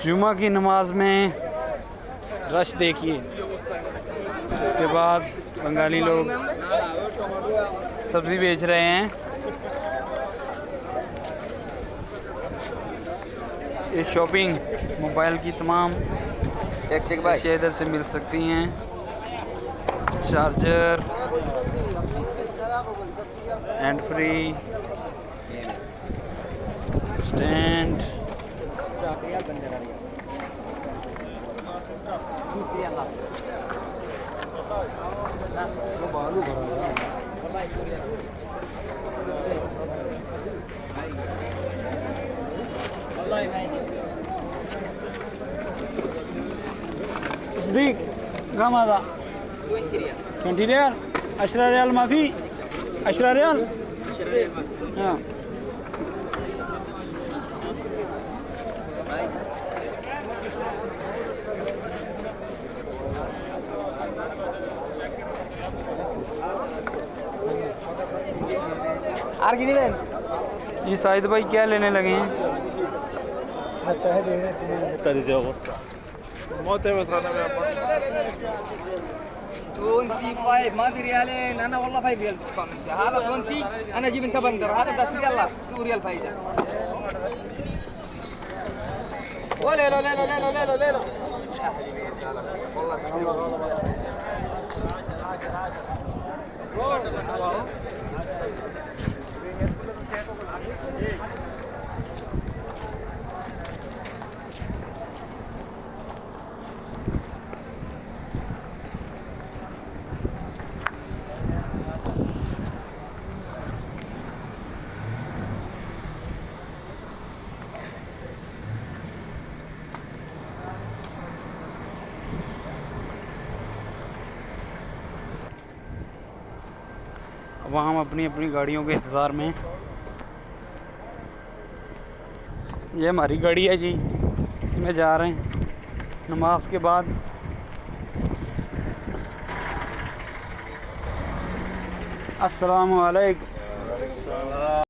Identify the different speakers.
Speaker 1: जुमा की नमाज में रश देखिए। उसके बाद बंगाली लोग सब्ज़ी बेच रहे हैं। ये शॉपिंग मोबाइल की तमाम अशिया इधर से मिल सकती हैं। Charger, hand free, stand. صديق كم هذا؟ 20 ريال. 10 ريال ما في؟ 10 ريال؟
Speaker 2: 10 ريال
Speaker 1: हाँ।
Speaker 2: আর কি দিবেন?
Speaker 1: ये शाहिद भाई क्या लेने लगे हैं?
Speaker 3: অবস্থা
Speaker 2: 25 ما في ريالين. انا والله 5 ريال ديسكاونت. هذا 20 انا اجيب انت بندر. هذا 10 ريال لاست 2 ريال فايده. ولا لا لا لا لا لا لا لا يا حبيبي والله
Speaker 1: अब हम अपनी अपनी गाड़ियों के इंतज़ार में। ये हमारी गाड़ी है जी, इसमें जा रहे हैं नमाज के बाद। अस्सलामु अलैकुम।